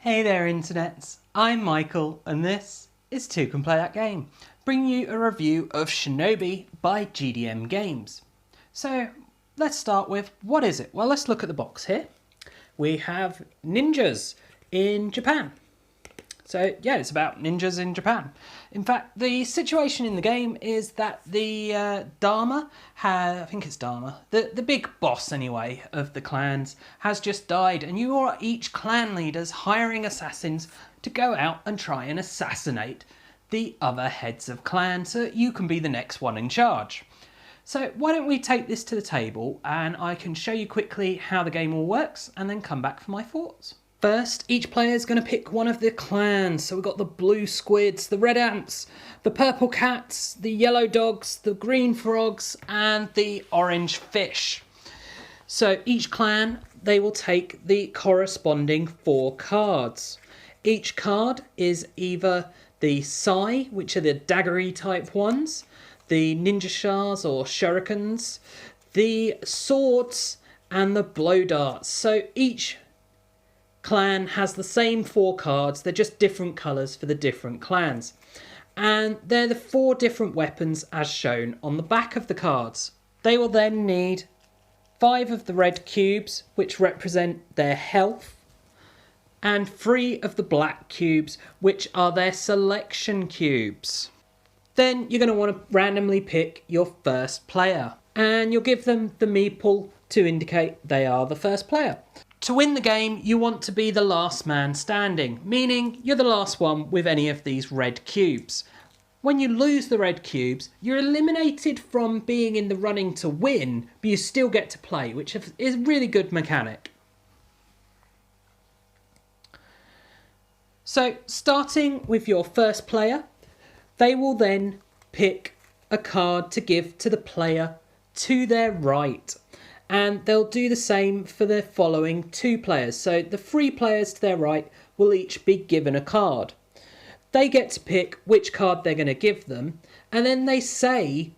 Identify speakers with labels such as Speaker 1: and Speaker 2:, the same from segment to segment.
Speaker 1: Hey there internets, I'm Michael and this is Toucan Play That Game, bringing you a review of Shinobi by GDM Games. So let's start with, what is it? Well, let's look at the box here. We have ninjas in Japan. So yeah, it's about ninjas in Japan. In fact, the situation in the game is that the Dharma, I think it's Dharma, the big boss anyway of the clans, has just died, and you are each clan leaders hiring assassins to go out and try and assassinate the other heads of clans so that you can be the next one in charge. So why don't we take this to the table and I can show you quickly how the game all works and then come back for my thoughts. First, each player is going to pick one of the clans. So we've got the blue squids, the red ants, the purple cats, the yellow dogs, the green frogs, and the orange fish. So each clan, they will take the corresponding 4 cards. Each card is either the sai, which are the daggery type ones, the ninja stars or shurikens, the swords, and the blow darts. So each clan has the same 4 cards, they're just different colours for the different clans. And they're the 4 different weapons as shown on the back of the cards. They will then need 5 of the red cubes, which represent their health, and 3 of the black cubes, which are their selection cubes. Then you're going to want to randomly pick your first player, and you'll give them the meeple to indicate they are the first player. To win the game, you want to be the last man standing, meaning you're the last one with any of these red cubes. When you lose the red cubes, you're eliminated from being in the running to win, but you still get to play, which is a really good mechanic. So, starting with your first player, they will then pick a card to give to the player to their right. And they'll do the same for the following 2 players. So the 3 players to their right will each be given a card. They get to pick which card they're going to give them, and then they say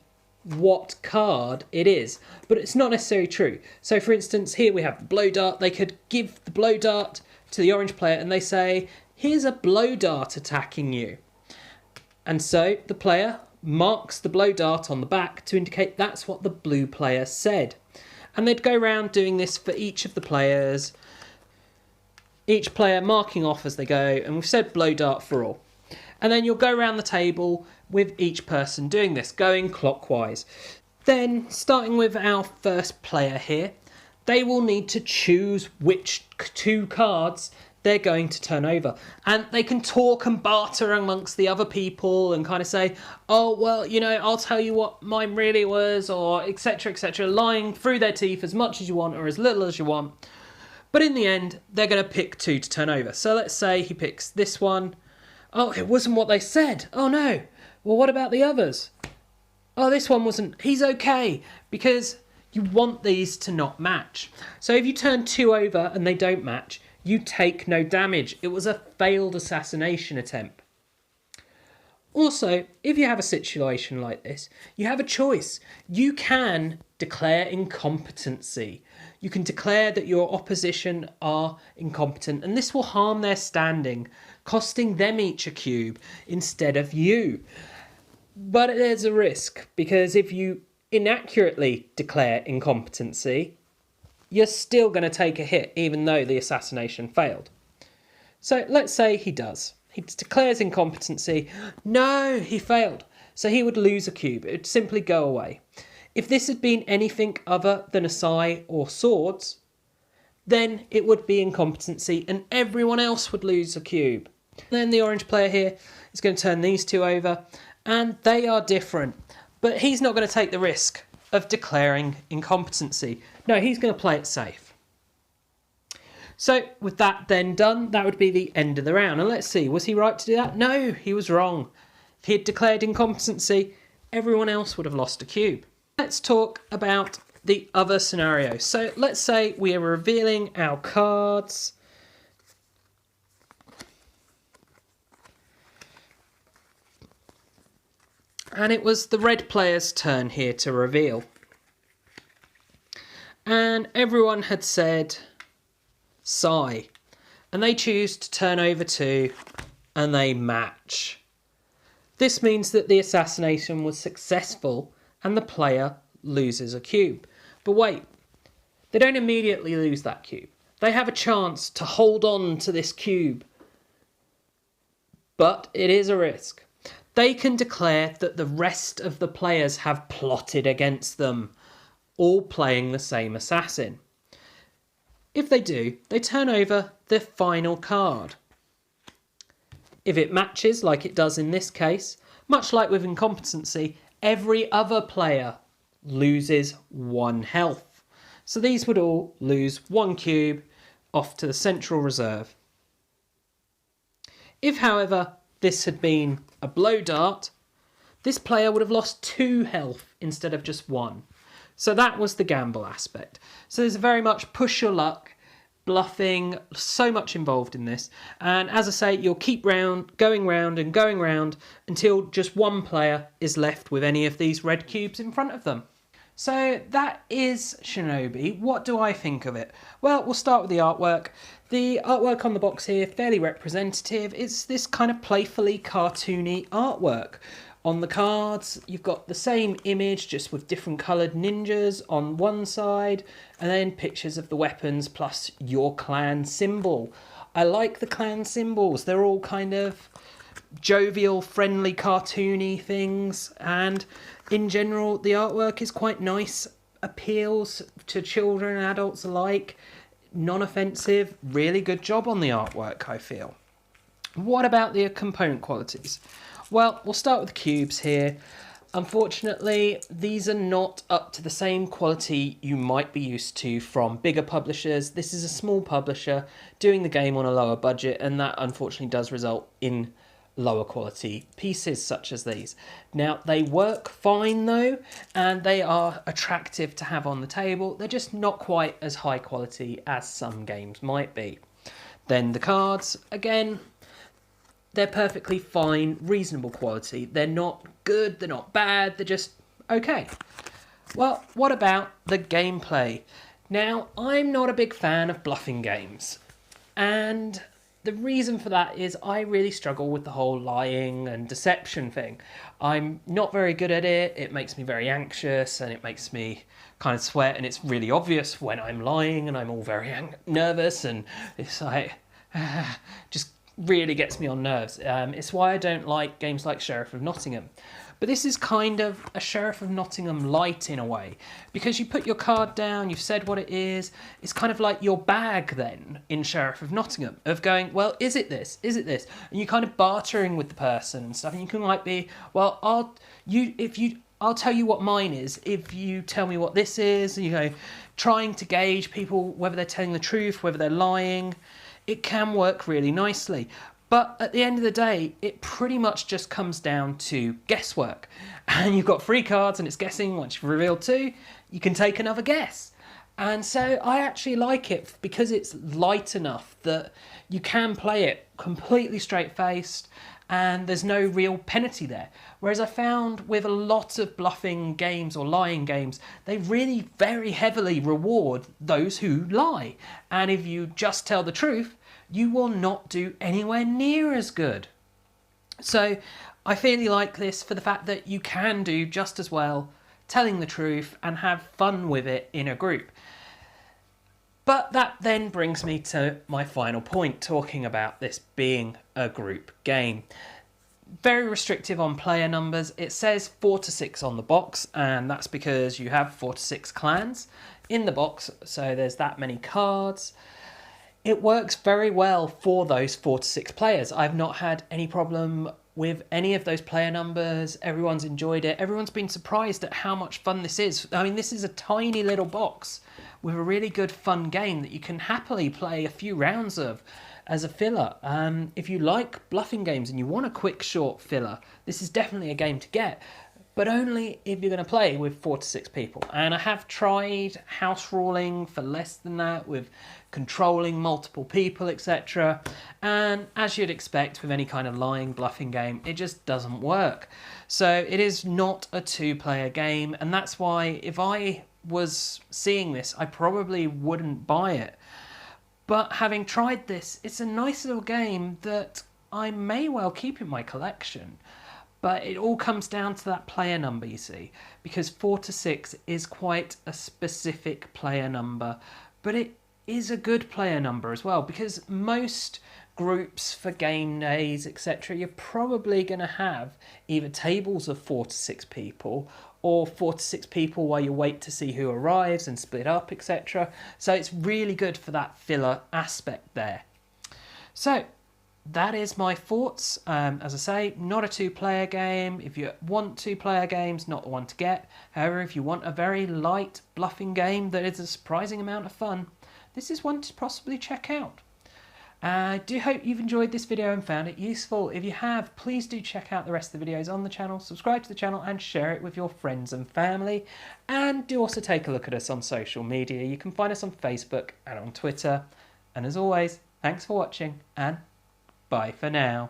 Speaker 1: what card it is. But it's not necessarily true. So for instance, here we have the blow dart. They could give the blow dart to the orange player and they say, here's a blow dart attacking you. And so the player marks the blow dart on the back to indicate that's what the blue player said. And they'd go around doing this for each of the players, each player marking off as they go, and we've said blow dart for all. And then you'll go around the table with each person doing this, going clockwise. Then, starting with our first player here, they will need to choose which 2 cards they're going to turn over. And they can talk and barter amongst the other people and kind of say, oh, well, you know, I'll tell you what mine really was, or etc, etc, lying through their teeth as much as you want or as little as you want. But in the end, they're going to pick 2 to turn over. So let's say he picks this one. Oh, it wasn't what they said. Oh, no. Well, what about the others? Oh, this one wasn't. He's okay, because you want these to not match. So if you turn 2 over and they don't match, you take no damage. It was a failed assassination attempt. Also, if you have a situation like this, you have a choice. You can declare incompetency. You can declare that your opposition are incompetent, and this will harm their standing, costing them each a cube instead of you. But there's a risk, because if you inaccurately declare incompetency, you're still going to take a hit even though the assassination failed. So let's say he does. He declares incompetency. No, he failed. So he would lose a cube. It would simply go away. If this had been anything other than a sai or swords, then it would be incompetency and everyone else would lose a cube. Then the orange player here is going to turn these 2 over, and they are different. But he's not going to take the risk of declaring incompetency. No, he's going to play it safe. So with that then done, that would be the end of the round. And let's see, was he right to do that? No, he was wrong. If he had declared incompetency, everyone else would have lost a cube. Let's talk about the other scenario. So let's say we are revealing our cards. And it was the red player's turn here to reveal. And everyone had said sai. and they choose to turn over 2 and they match. This means that the assassination was successful and the player loses a cube. But wait, they don't immediately lose that cube. They have a chance to hold on to this cube. But it is a risk. They can declare that the rest of the players have plotted against them, all playing the same assassin. If they do, they turn over their final card. If it matches, like it does in this case, much like with incompetency, every other player loses 1 health. So these would all lose 1 cube off to the central reserve. If, however, this had been a blow dart, this player would have lost 2 health instead of just 1. So that was the gamble aspect. So there's very much push your luck, bluffing, so much involved in this. And as I say, you'll keep going round and going round until just 1 player is left with any of these red cubes in front of them. So that is Shinobi. What do I think of it? Well, we'll start with the artwork. The artwork on the box here, fairly representative. It's this kind of playfully cartoony artwork. On the cards, you've got the same image, just with different coloured ninjas on one side, and then pictures of the weapons plus your clan symbol. I like the clan symbols. They're all kind of jovial, friendly, cartoony things, and in general, the artwork is quite nice, appeals to children and adults alike, non-offensive, really good job on the artwork, I feel. What about the component qualities? Well, we'll start with the cubes here. Unfortunately, these are not up to the same quality you might be used to from bigger publishers. This is a small publisher doing the game on a lower budget, and that unfortunately does result in lower quality pieces such as these. Now, they work fine though, and they are attractive to have on the table. They're just not quite as high quality as some games might be. Then the cards, again, they're perfectly fine, reasonable quality. They're not good, they're not bad, they're just okay. Well, what about the gameplay? Now, I'm not a big fan of bluffing games, and the reason for that is I really struggle with the whole lying and deception thing. I'm not very good at it, it makes me very anxious, and it makes me kind of sweat, and it's really obvious when I'm lying, and I'm all very nervous, and it's like, just really gets me on nerves. It's why I don't like games like Sheriff of Nottingham. But this is kind of a Sheriff of Nottingham light in a way, because you put your card down, you've said what it is. It's kind of like your bag then in Sheriff of Nottingham of going, well, is it this? Is it this? And you're kind of bartering with the person and stuff. And you can like be, well, I'll tell you what mine is if you tell me what this is. You know, trying to gauge people whether they're telling the truth, whether they're lying. It can work really nicely. But at the end of the day, it pretty much just comes down to guesswork. And you've got 3 cards and it's guessing. Once you've revealed 2, you can take another guess. And so I actually like it because it's light enough that you can play it completely straight-faced and there's no real penalty there. Whereas I found with a lot of bluffing games or lying games, they really very heavily reward those who lie. And if you just tell the truth, you will not do anywhere near as good. So I really like this for the fact that you can do just as well telling the truth and have fun with it in a group. But that then brings me to my final point, talking about this being a group game. Very restrictive on player numbers. It says 4 to 6 on the box, and that's because you have 4 to 6 clans in the box, so there's that many cards. It works very well for those 4 to 6 players. I've not had any problem with any of those player numbers. Everyone's enjoyed it. Everyone's been surprised at how much fun this is. I mean, this is a tiny little box with a really good fun game that you can happily play a few rounds of as a filler. If you like bluffing games and you want a quick short filler, this is definitely a game to get, but only if you're going to play with 4 to 6 people. And I have tried house ruling for less than that, with controlling multiple people, etc. And as you'd expect with any kind of lying, bluffing game, it just doesn't work. So it is not a 2-player game, and that's why if I was seeing this, I probably wouldn't buy it. But having tried this, it's a nice little game that I may well keep in my collection. But it all comes down to that player number, you see, because 4 to 6 is quite a specific player number, but it is a good player number as well, because most groups for game days, etc., you're probably going to have either tables of 4 to 6 people or 4 to 6 people while you wait to see who arrives and split up, etc. So it's really good for that filler aspect there. So that is my thoughts. As I say, not a 2-player game. If you want 2-player games, not the one to get. However, if you want a very light bluffing game that is a surprising amount of fun, this is one to possibly check out. I do hope you've enjoyed this video and found it useful. If you have, please do check out the rest of the videos on the channel, subscribe to the channel and share it with your friends and family. And do also take a look at us on social media. You can find us on Facebook and on Twitter. And as always, thanks for watching and bye for now.